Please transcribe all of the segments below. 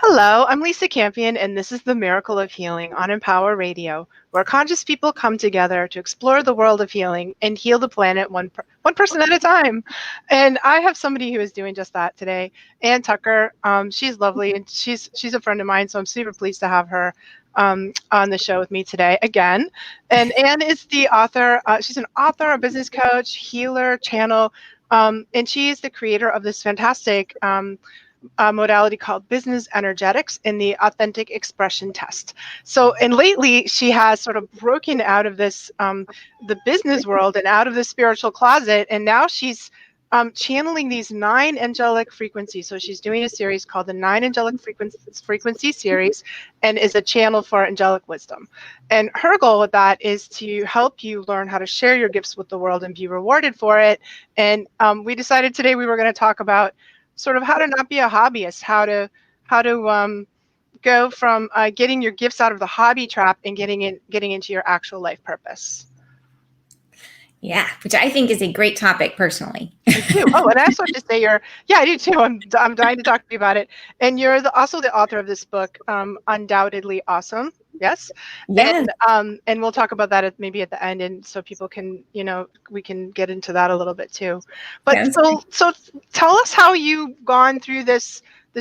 Hello, I'm Lisa Campion, and this is The Miracle of Healing on Empower Radio, where conscious people come together to explore the world of healing and heal the planet one person at a time. And I have somebody who is doing just that today, Ann Tucker. She's lovely, and she's a friend of mine, so I'm super pleased to have her on the show with me today again. And Ann is the author. She's an author, a business coach, healer, channel, and she is the creator of this fantastic modality called business energetics in the authentic expression test. So, and lately she has sort of broken out of this, the business world and out of the spiritual closet. And now she's channeling these 9 angelic frequencies. So she's doing a series called the 9 angelic frequency series, and is a channel for angelic wisdom. And her goal with that is to help you learn how to share your gifts with the world and be rewarded for it. And we decided today we were going to talk about sort of how to not be a hobbyist, how to go from getting your gifts out of the hobby trap and getting into your actual life purpose. Yeah, which I think is a great topic personally. I do. Oh, and I also have to say I do too. I'm dying to talk to you about it. And you're also the author of this book, Undoubtedly Awesome. Yes. Yeah. And we'll talk about that maybe at the end, and so people can, we can get into that a little bit too. But so tell us how you've gone through this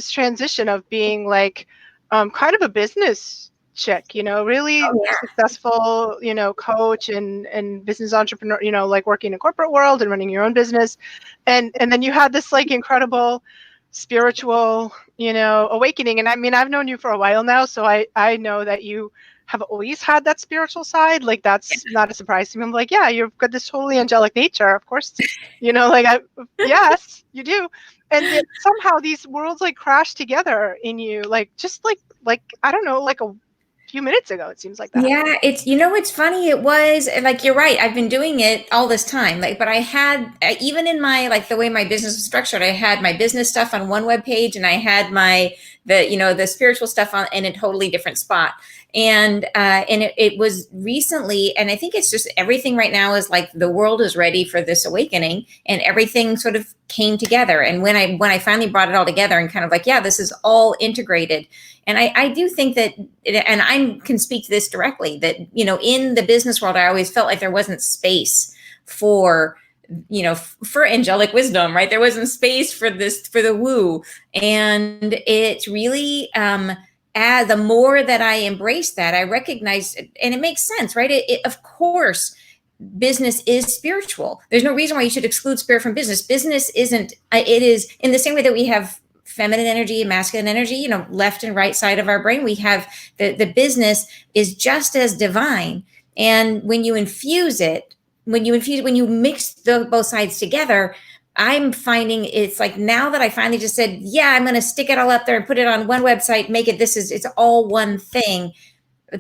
transition of being like kind of a business chick, really successful, coach and business entrepreneur, like working in a corporate world and running your own business. And then you had this like incredible spiritual, awakening. And I mean, I've known you for a while now, so I know that you have always had that spiritual side. Like, that's not a surprise to me. I'm like, yeah, you've got this totally angelic nature. Of course, yes, you do. And yet somehow these worlds like crash together in you, like, just like, I don't know, like a few minutes ago, it seems like that. Yeah, it's funny. It was like, you're right. I've been doing it all this time. Like, but I had, even in my, like the way my business was structured, I had my business stuff on one web page, and I had the spiritual stuff in a totally different spot. And it was recently, and I think it's just everything right now is like the world is ready for this awakening, and everything sort of came together. And when I finally brought it all together and kind of like, yeah, this is all integrated. And I do think that, and I can speak to this directly, that, in the business world, I always felt like there wasn't space for angelic wisdom, right? There wasn't space for the woo. And it's really, the more that I embrace that, I recognize, and it makes sense, right? Of course, business is spiritual. There's no reason why you should exclude spirit from business. Business isn't, it is, in the same way that we have feminine energy and masculine energy, left and right side of our brain, we have the business is just as divine. And when you infuse it, when you mix both sides together, I'm finding it's like, now that I finally just said, yeah, I'm going to stick it all up there and put it on one website, make it, it's all one thing.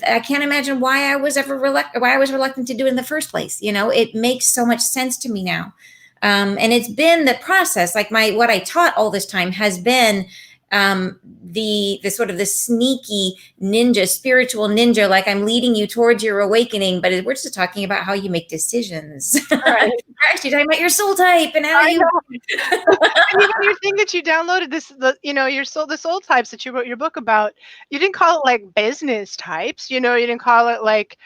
I can't imagine why I was reluctant to do it in the first place. It makes so much sense to me now. And it's been the process, like what I taught all this time has been the sort of the sneaky ninja, spiritual ninja, like I'm leading you towards your awakening, but we're just talking about how you make decisions. Right. We're actually talking about your soul type and how you. And even your thing that you downloaded, the soul types that you wrote your book about, you didn't call it like business types, you didn't call it like,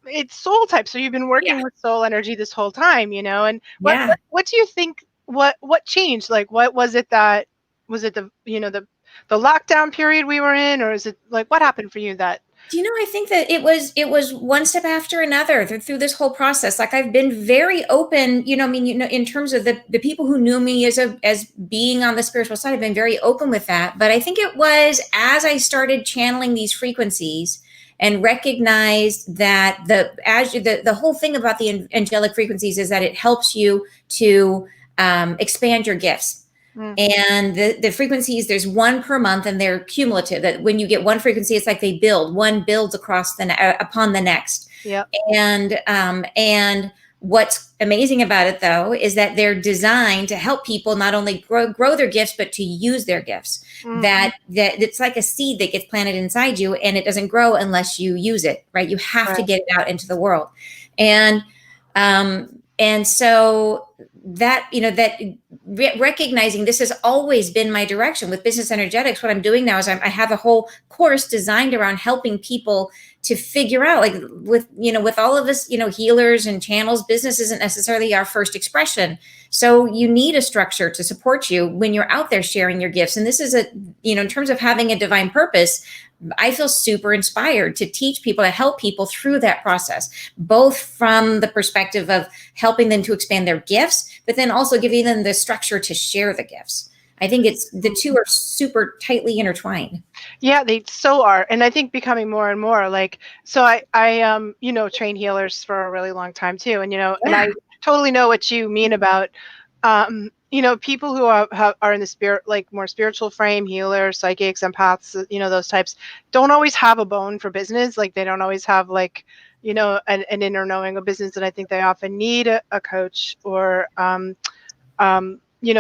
it's soul type. So you've been working with soul energy this whole time, and what do you think, what changed? Like, what was it was it the lockdown period we were in, or is it like, what happened for you that? I think that it was one step after another through this whole process. Like, I've been very open, in terms of the people who knew me as being on the spiritual side, I've been very open with that. But I think it was as I started channeling these frequencies and recognized that the whole thing about the angelic frequencies is that it helps you to expand your gifts. And the frequencies, there's one per month, and they're cumulative. That when you get one frequency, it's like they build. One builds upon the next. Yeah. And what's amazing about it, though, is that they're designed to help people not only grow their gifts, but to use their gifts. That it's like a seed that gets planted inside you, and it doesn't grow unless you use it, right? You have to get it out into the world. And so that, that recognizing this has always been my direction with business energetics. What I'm doing now is I have a whole course designed around helping people to figure out, like with all of us, healers and channels, business isn't necessarily our first expression. So you need a structure to support you when you're out there sharing your gifts. And this is in terms of having a divine purpose, I feel super inspired to teach people, to help people through that process, both from the perspective of helping them to expand their gifts, but then also giving them the structure to share the gifts. I think the two are super tightly intertwined. Yeah, they so are. And I think becoming more and more like, so I train healers for a really long time too. And, and I totally know what you mean about, people who are in the spirit, like more spiritual frame, healers, psychics, empaths, those types don't always have a bone for business. Like they don't always have like, an inner knowing of business. And I think they often need a coach or,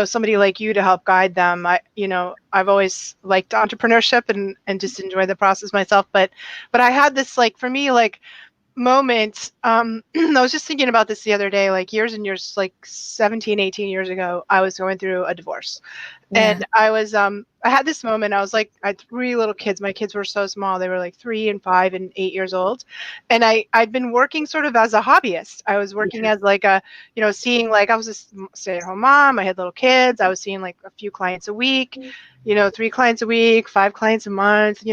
somebody like you to help guide them. I've always liked entrepreneurship and just enjoy the process myself. But I had this, like, for me, like, moment. I was just thinking about this the other day, like years and years, like 17, 18 years ago, I was going through a divorce. Yeah. And I had this moment. I was like, I had 3 little kids. My kids were so small. They were like 3 and 5 and 8 years old. And I'd been working sort of as a hobbyist. I was working as like seeing, like, I was a stay-at-home mom. I had little kids. I was seeing like a few clients a week, 3 clients a week, 5 clients a month.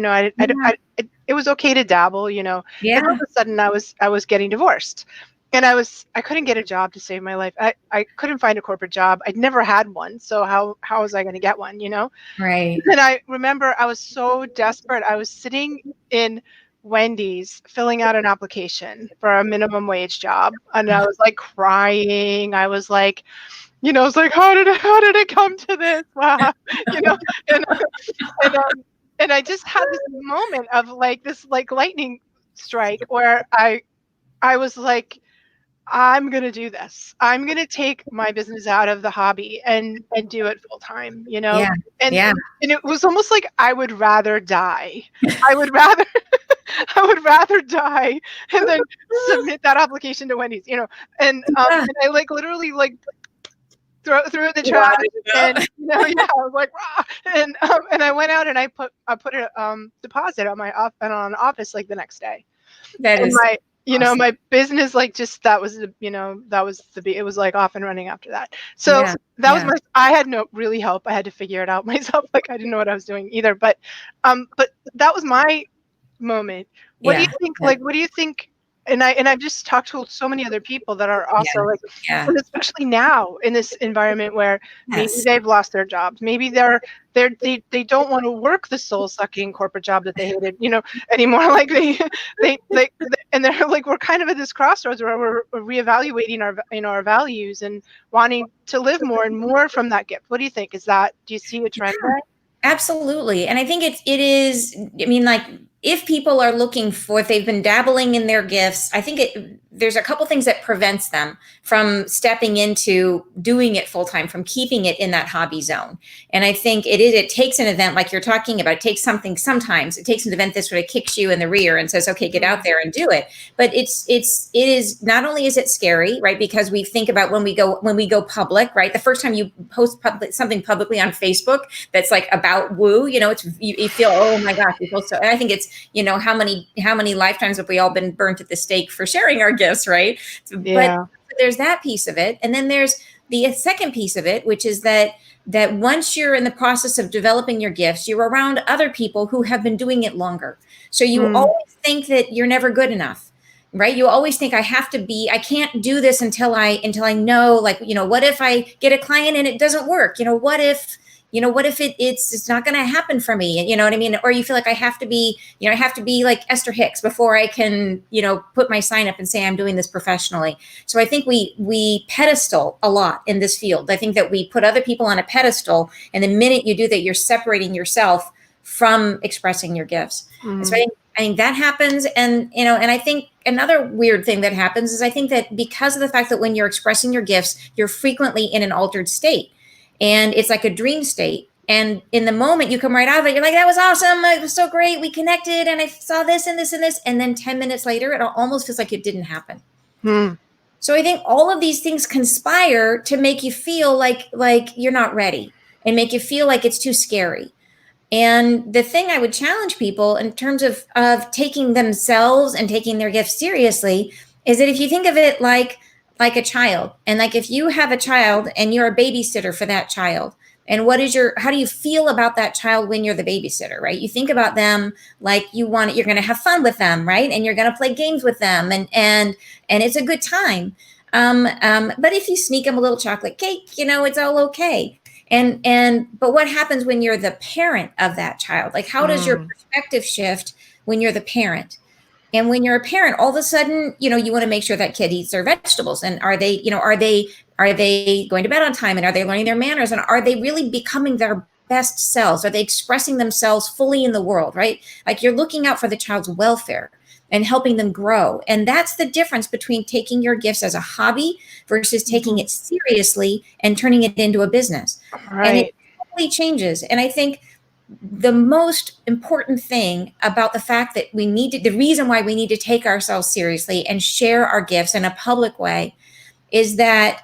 It was okay to dabble, Yeah. And all of a sudden I was getting divorced. And I couldn't get a job to save my life. I couldn't find a corporate job. I'd never had one. So how was I going to get one, Right. And I remember I was so desperate. I was sitting in Wendy's filling out an application for a minimum wage job. And I was like crying. I was like, I was like, how did it come to this? Wow. And I just had this moment of like this like lightning strike where I was like, I'm going to do this. I'm going to take my business out of the hobby and do it full time, Yeah. And, yeah. and it was almost like I would rather die. I would rather die and then submit that application to Wendy's, and I like literally like threw it in the trash, and I was like, rah! And I went out and I put a deposit on on an office like the next day. That and is my awesome. my business, like, just that was it was like off and running after that. So that was I had no really help. I had to figure it out myself. Like I didn't know what I was doing either. But that was my moment. What do you think? Like, what do you think? And I've just talked to so many other people that are also and especially now in this environment where maybe they've lost their jobs, maybe they don't want to work the soul sucking corporate job that they hated, anymore. Like they and they're like, we're kind of at this crossroads where we're reevaluating our values and wanting to live more and more from that gift. What do you think? Do you see a trend there? Absolutely. And I think it is, I mean, like, if people are looking for, if they've been dabbling in their gifts, I think there's a couple things that prevents them from stepping into doing it full time, from keeping it in that hobby zone. And I think it takes an event like you're talking about. It takes sometimes it takes an event that sort of kicks you in the rear and says, okay, get out there and do it. But it is not only is it scary, right? Because we think about when we go public, right? The first time you post something publicly on Facebook that's like about woo, you feel, oh my gosh, you feel so. And I think it's, how many lifetimes have we all been burnt at the stake for sharing our gifts, right? But there's that piece of it. And then there's the second piece of it, which is that once you're in the process of developing your gifts, you're around other people who have been doing it longer. So you always think that you're never good enough, right? You always think I can't do this until I know, like, what if I get a client and it doesn't work? What if it's not going to happen for me? And you know what I mean? Or you feel like I have to be like Esther Hicks before I can, put my sign up and say I'm doing this professionally. So I think we pedestal a lot in this field. I think that we put other people on a pedestal, and the minute you do that, you're separating yourself from expressing your gifts. So I think that happens. And, and I think another weird thing that happens is I think that because of the fact that when you're expressing your gifts, you're frequently in an altered state. And it's like a dream state. And in the moment you come right out of it, you're like, that was awesome. It was so great. We connected and I saw this and this and this. And then 10 minutes later, it almost feels like it didn't happen. So I think all of these things conspire to make you feel like you're not ready and make you feel like it's too scary. And the thing I would challenge people in terms of taking themselves and taking their gifts seriously is that if you think of it like a child, and like if you have a child and you're a babysitter for that child, and how do you feel about that child when you're the babysitter, right? You think about them like you're going to have fun with them, right? And you're going to play games with them, and it's a good time. But if you sneak them a little chocolate cake, it's all okay. But what happens when you're the parent of that child? Like, how does your perspective shift when you're the parent? And when you're a parent, all of a sudden, you want to make sure that kid eats their vegetables. And are they going to bed on time? And are they learning their manners? And are they really becoming their best selves? Are they expressing themselves fully in the world, right? Like, you're looking out for the child's welfare and helping them grow. And that's the difference between taking your gifts as a hobby versus taking it seriously and turning it into a business. Right. And it totally changes. And I think the most important thing about the fact that the reason why we need to take ourselves seriously and share our gifts in a public way is that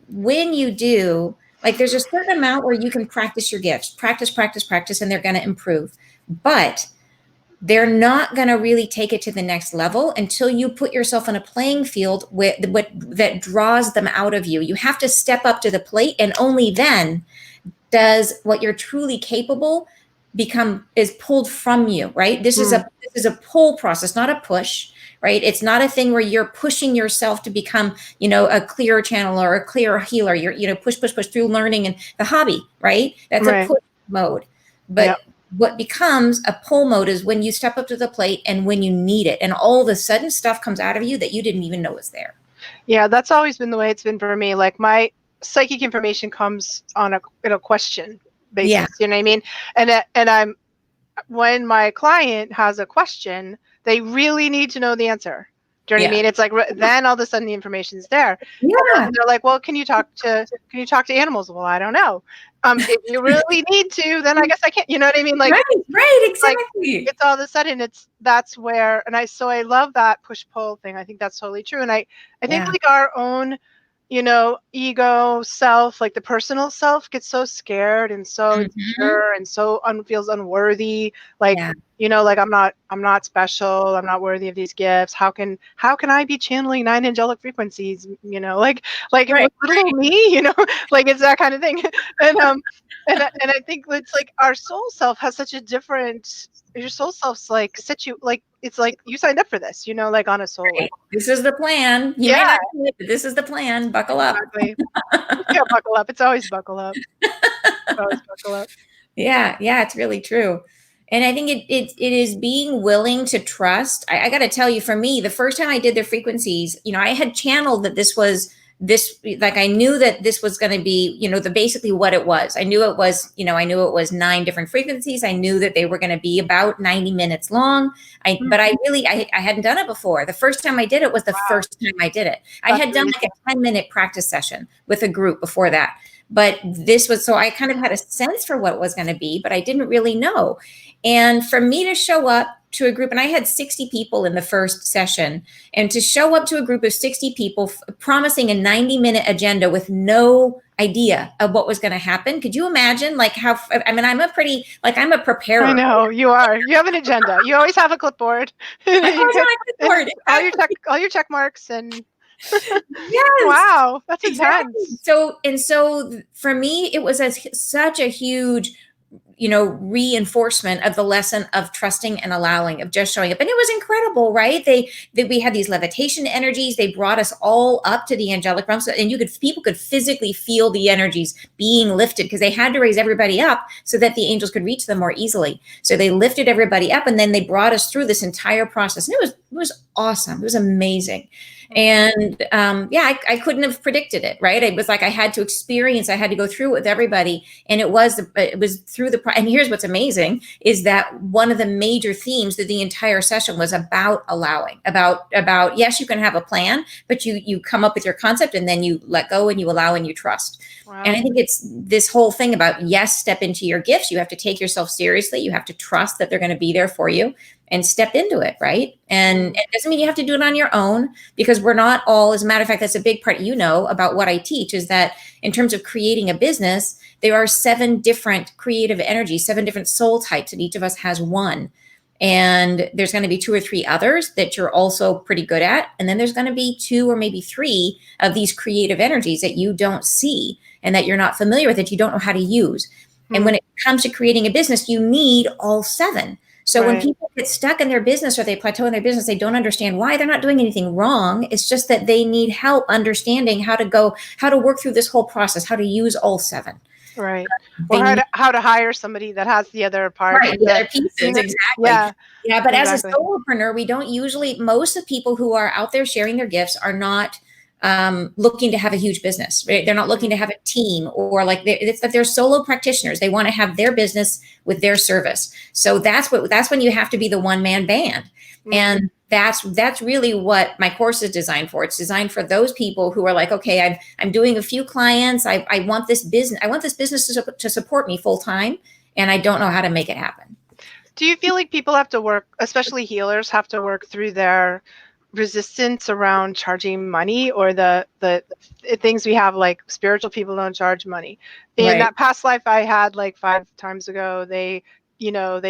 when you do, like, there's a certain amount where you can practice your gifts, practice, and they're going to improve. But they're not going to really take it to the next level until you put yourself on a playing field that draws them out of you. You have to step up to the plate, and only then does what you're truly capable is pulled from you, right? This is a pull process, not a push, right? It's not a thing where you're pushing yourself to become, a clearer channeler or a clearer healer. You're, push through learning and the hobby, right? That's a push mode. But what becomes a pull mode is when you step up to the plate and when you need it, and all of a sudden stuff comes out of you that you didn't even know was there. Yeah, that's always been the way it's been for me. Like, my psychic information comes on a question basis. Yeah. You know what I mean? And when my client has a question, they really need to know the answer. Do you know what I mean? It's like, then all of a sudden the information's there. Yeah. And they're like, well, can you talk to animals? Well, I don't know. If you really need to, then I guess I can't. You know what I mean? Like, right, exactly. Like, it's all of a sudden that's where, and I love that push pull thing. I think that's totally true. And I think like our own, ego self, like the personal self, gets so scared and so insecure and so feels unworthy. Like, like I'm not special. I'm not worthy of these gifts. How can I be channeling 9 angelic frequencies? Like it was little me. Like, it's that kind of thing. And I think it's like our soul self has such a different. Your soul self's like it's like you signed up for this, like on a soul level. This is the plan. You may not do it, but this is the plan. Buckle up. Exactly. Yeah, buckle up. It's always buckle up. Always buckle up. Yeah, it's really true. And I think it is being willing to trust. I got to tell you, for me, the first time I did the frequencies, I had channeled that like, I knew that this was going to be, basically what it was. I knew it was 9 different frequencies. I knew that they were going to be about 90 minutes long. But I hadn't done it before. The first time I did it was the first time I did it. I had done like a 10-minute practice session with a group before that. But so I kind of had a sense for what it was going to be, but I didn't really know. And for me to show up to a group, and I had 60 people in the first session, and to show up to a group of 60 people promising a 90-minute agenda with no idea of what was going to happen. Could you imagine I'm a preparer. I know you are. You have an agenda. You always have a clipboard. All your check marks and yes. Wow, that's intense. So for me, it was such a huge reinforcement of the lesson of trusting and allowing, of just showing up. And it was incredible, right? We had these levitation energies. They brought us all up to the angelic realm. And people could physically feel the energies being lifted, because they had to raise everybody up so that the angels could reach them more easily. So they lifted everybody up, and then they brought us through this entire process. And it was awesome. It was amazing. And I couldn't have predicted it, right? It was like I had to go through it with everybody. And it was through and here's what's amazing is that one of the major themes of the entire session was about allowing, about yes, you can have a plan, but you come up with your concept, and then you let go and you allow and you trust. Wow. And I think it's this whole thing about, yes, step into your gifts. You have to take yourself seriously. You have to trust that they're going to be there for you. and step into it, right? And it doesn't mean you have to do it on your own, because we're not all, as a matter of fact, that's a big part, about what I teach, is that in terms of creating a business, there are 7 different creative energies, 7 different soul types, and each of us has one. And there's going to be 2 or 3 others that you're also pretty good at. And then there's going to be 2 or maybe 3 of these creative energies that you don't see and that you're not familiar with, that you don't know how to use. And when it comes to creating a business, you need all 7. So when people get stuck in their business or they plateau in their business, they don't understand why. They're not doing anything wrong. It's just that they need help understanding how to work through this whole process, how to use all 7. Right. Or how to hire somebody that has the other part. Right, the other pieces, exactly. Yeah. Yeah, but exactly. As a solopreneur, we don't usually, most of the people who are out there sharing their gifts are not looking to have a huge business, right? They're not looking to have a team, or like it's that they're solo practitioners. They want to have their business with their service. So that's when you have to be the one-man band. Mm-hmm. And that's really what my course is designed for. It's designed for those people who are like, okay, I'm doing a few clients. I want this business to support me full time, and I don't know how to make it happen. Do you feel like people have to work, especially healers, have to work through their resistance around charging money, or the things we have, like spiritual people don't charge money? In that past life I had like 5 times ago, they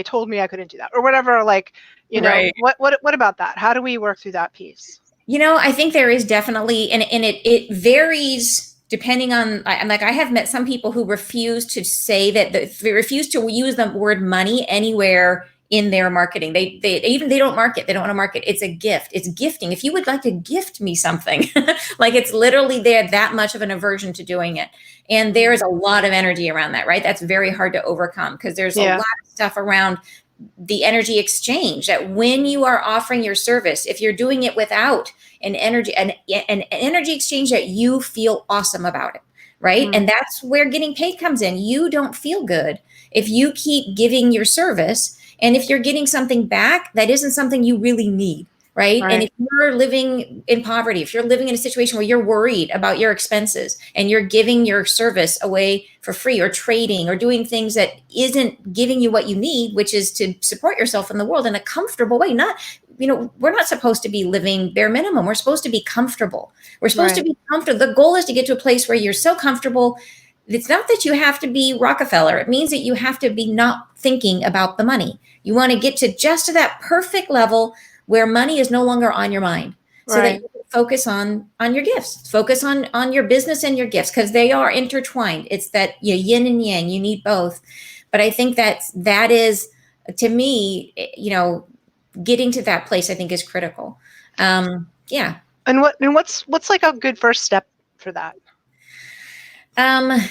told me I couldn't do that or whatever, like, what about that? How do we work through that piece? I think there is definitely, and it varies depending on, like, I have met some people who refuse to say that, they refuse to use the word money anywhere in their marketing. They don't market. They don't want to market. It's a gift. It's gifting. If you would like to gift me something, like, it's literally there, that much of an aversion to doing it. And there is a lot of energy around that, right? That's very hard to overcome, because there's a lot of stuff around the energy exchange, that when you are offering your service, if you're doing it without an energy exchange, that you feel awesome about it, right? And that's where getting paid comes in. You don't feel good if you keep giving your service, and if you're getting something back that isn't something you really need, right? And if you're living in poverty, if you're living in a situation where you're worried about your expenses and you're giving your service away for free, or trading, or doing things that isn't giving you what you need, which is to support yourself in the world in a comfortable way. We're not supposed to be living bare minimum. We're supposed to be comfortable. We're supposed to be comfortable. The goal is to get to a place where you're so comfortable. It's not that you have to be Rockefeller. It means that you have to be not thinking about the money. You want to get to just to that perfect level where money is no longer on your mind, so that you can focus on your gifts, focus on your business and your gifts, because they are intertwined. It's that yin and yang, you need both. But I think that is, to me, getting to that place, I think, is critical. Yeah. And what's like a good first step for that?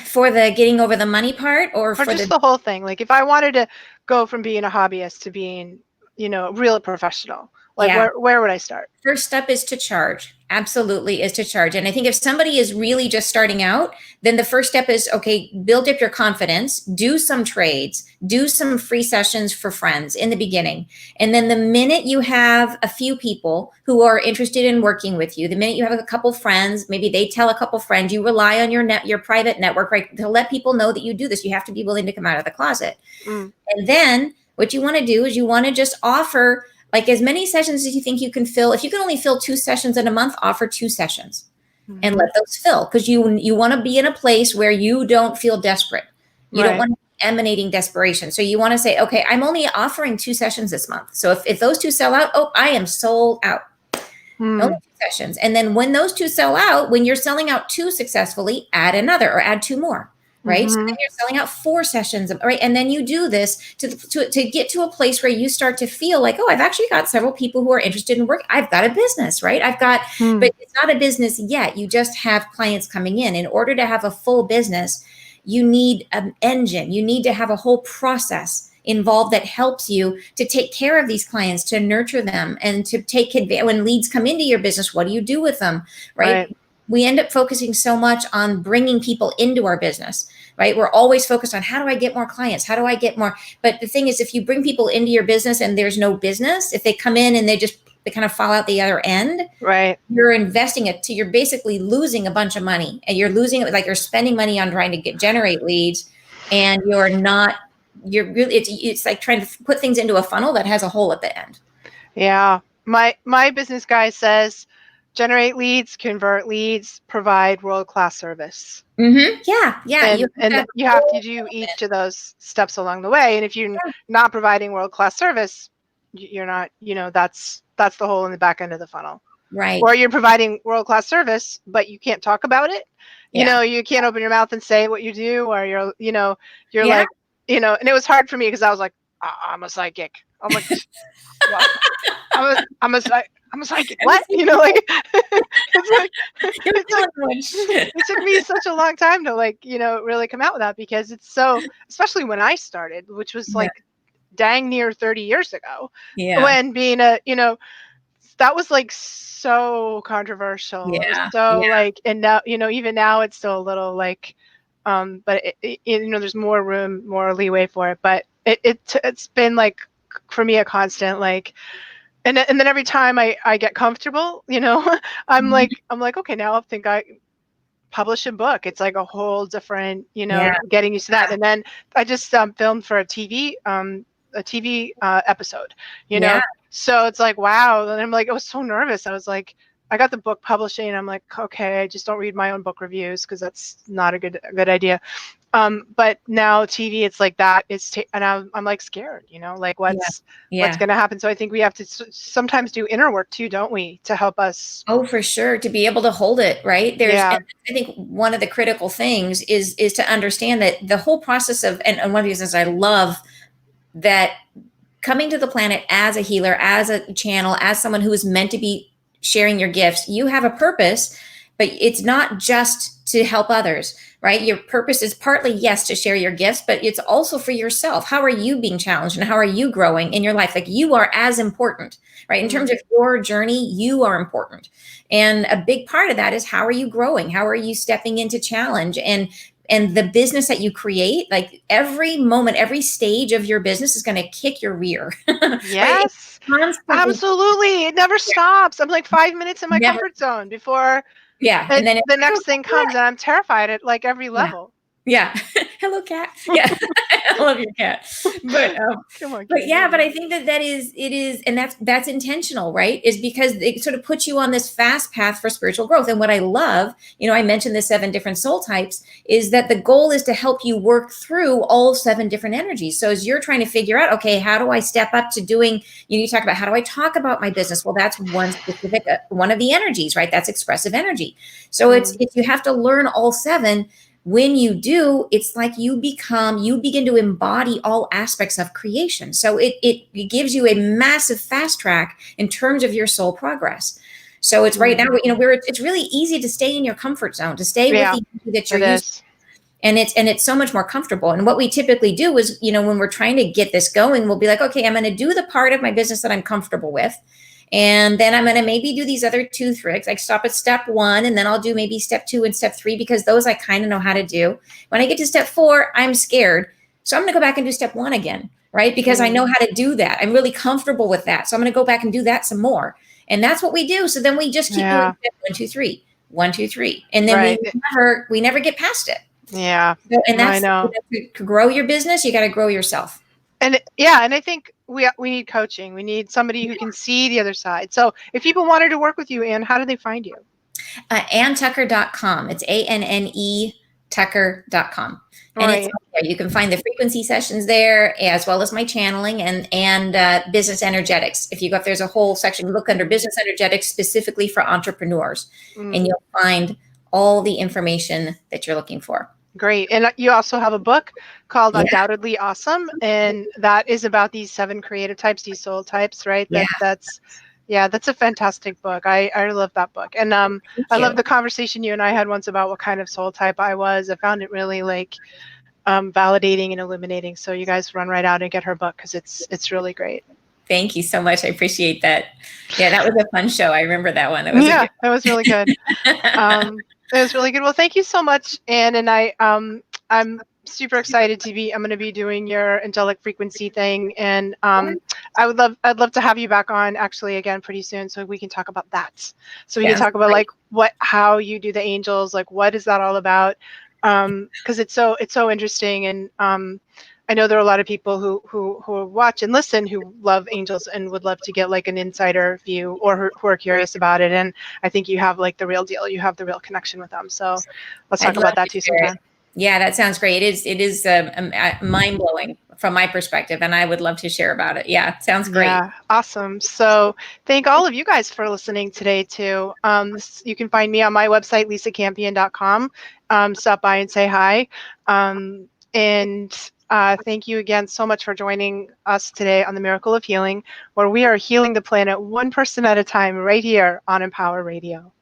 For the getting over the money part, or for just the whole thing? Like, if I wanted to go from being a hobbyist to being, a real professional, like, where would I start? First step is to charge. Absolutely, is to charge. And I think if somebody is really just starting out, then the first step is, okay, build up your confidence, do some trades, do some free sessions for friends in the beginning. And then the minute you have a few people who are interested in working with you, the minute you have a couple friends, maybe they tell a couple friends, you rely on your private network, right, to let people know that you do this. You have to be willing to come out of the closet. And then what you want to do is you want to just offer, like, as many sessions as you think you can fill. If you can only fill 2 sessions in a month, offer 2 sessions and let those fill, because you want to be in a place where you don't feel desperate. You don't want to be emanating desperation. So you want to say, okay, I'm only offering 2 sessions this month. So if those 2 sell out, I am sold out. Only 2 sessions. And then when those 2 sell out, when you're selling out 2 successfully, add another, or add 2 more. Right. So then you're selling out 4 sessions. Right. And then you do this to get to a place where you start to feel like, I've actually got several people who are interested in work. I've got a business, right? But it's not a business yet. You just have clients coming in. In order to have a full business, you need an engine. You need to have a whole process involved that helps you to take care of these clients, to nurture them, and to take advantage. When leads come into your business, what do you do with them? Right. We end up focusing so much on bringing people into our business, right? We're always focused on, how do I get more clients? How do I get more? But the thing is, if you bring people into your business and there's no business, if they come in and they kind of fall out the other end, right? You're investing it you're basically losing a bunch of money, and you're losing it, like, you're spending money on trying to generate leads, and you're not you're really, it's like trying to put things into a funnel that has a hole at the end. Yeah. My business guy says generate leads, convert leads, provide world-class service. Yeah. And you have to do each of those steps along the way. And if you're not providing world-class service, you're not, that's the hole in the back end of the funnel. Right. Or you're providing world-class service, but you can't talk about it. You can't open your mouth and say what you do, or you're like, and it was hard for me because I was like, I'm a psychic. I'm like, well, I'm a psychic. What? It's like, it took me such a long time to really come out with that, because it's so, especially when I started, which was like dang near 30 years ago, when being that was like so controversial. Like, and now, even now it's still a little like, but there's more room, more leeway for it. But it's been like, for me, a constant, like, and then every time I get comfortable, I'm like, okay, now I think I publish a book. It's like a whole different, getting used to that. And then I just filmed for a TV episode, so it's like, wow. And I'm like, I was so nervous. I was like, I got the book publishing, and I'm like, okay, I just don't read my own book reviews, because that's not a good idea. But now TV, it's like that. And I'm like scared, like what's going to happen. So I think we have to sometimes do inner work too, don't we, to help us? Oh, for sure. To be able to hold it, right? I think one of the critical things is to understand that the whole process of, and one of the reasons I love that, coming to the planet as a healer, as a channel, as someone who is meant to be sharing your gifts, you have a purpose, but it's not just to help others, right? Your purpose is partly, yes, to share your gifts, but it's also for yourself. How are you being challenged, and how are you growing in your life? Like, you are as important, right? In terms of your journey, you are important. And a big part of that is, how are you growing? How are you stepping into challenge? And the business that you create, like every moment, every stage of your business is going to kick your rear. Yes, right? Absolutely. It never stops. I'm like 5 minutes in my comfort zone before and then the next thing comes, and I'm terrified at like every level. Hello, cat. I love your cat. But but I think that it is, and that's intentional, right? Is because it sort of puts you on this fast path for spiritual growth. And what I love, I mentioned the 7 different soul types, is that the goal is to help you work through all 7 different energies. So as you're trying to figure out, okay, how do I step up to doing, you talk about, how do I talk about my business? Well, that's one specific, one of the energies, right? That's expressive energy. So it's you have to learn all 7. When you do, it's like you begin to embody all aspects of creation. So it gives you a massive fast track in terms of your soul progress. So it's right now, it's really easy to stay in your comfort zone, to stay with the energy that you're used to. And it's so much more comfortable. And what we typically do is, when we're trying to get this going, we'll be like, okay, I'm going to do the part of my business that I'm comfortable with. And then I'm going to maybe do these other 2 tricks, like stop at step 1, and then I'll do maybe step 2 and step 3, because those I kind of know how to do. When I get to step 4, I'm scared. So I'm going to go back and do step 1 again, right? Because I know how to do that. I'm really comfortable with that. So I'm going to go back and do that some more. And that's what we do. So then we just keep doing step 1, 2, 3, 1, 2, 3. And then we never get past it. Yeah. So, and that's, to grow your business, you got to grow yourself. And I think we need coaching. We need somebody who can see the other side. So if people wanted to work with you, Anne, how do they find you? AnneTucker.com. It's ANNE Tucker.com. And it's there. You can find the frequency sessions there, as well as my channeling and business energetics. If you go up, there's a whole section, look under business energetics specifically for entrepreneurs, and you'll find all the information that you're looking for. Great. And you also have a book called Undoubtedly Awesome. And that is about these 7 creative types, these soul types, right? That's a fantastic book. I love that book. And I love the conversation you and I had once about what kind of soul type I was. I found it really validating and illuminating. So you guys run right out and get her book, because it's really great. Thank you so much. I appreciate that. Yeah, that was a fun show. I remember that one. That was really good. It was really good. Well, thank you so much, Anne. And I'm super excited I'm going to be doing your angelic frequency thing. And I'd love to have you back on actually again pretty soon, so we can talk about that. So we can talk about how you do the angels, like what is that all about? Because it's so interesting. And I know there are a lot of people who watch and listen who love angels and would love to get like an insider view, or who are curious about it. And I think you have like the real deal. You have the real connection with them. So let's I'd talk love about that to too share it. sometime. Yeah, that sounds great. It is mind blowing from my perspective, and I would love to share about it. Yeah, sounds great. Yeah, awesome. So thank all of you guys for listening today too. You can find me on my website, lisacampion.com. Stop by and say hi. And thank you again so much for joining us today on the Miracle of Healing, where we are healing the planet one person at a time right here on Empower Radio.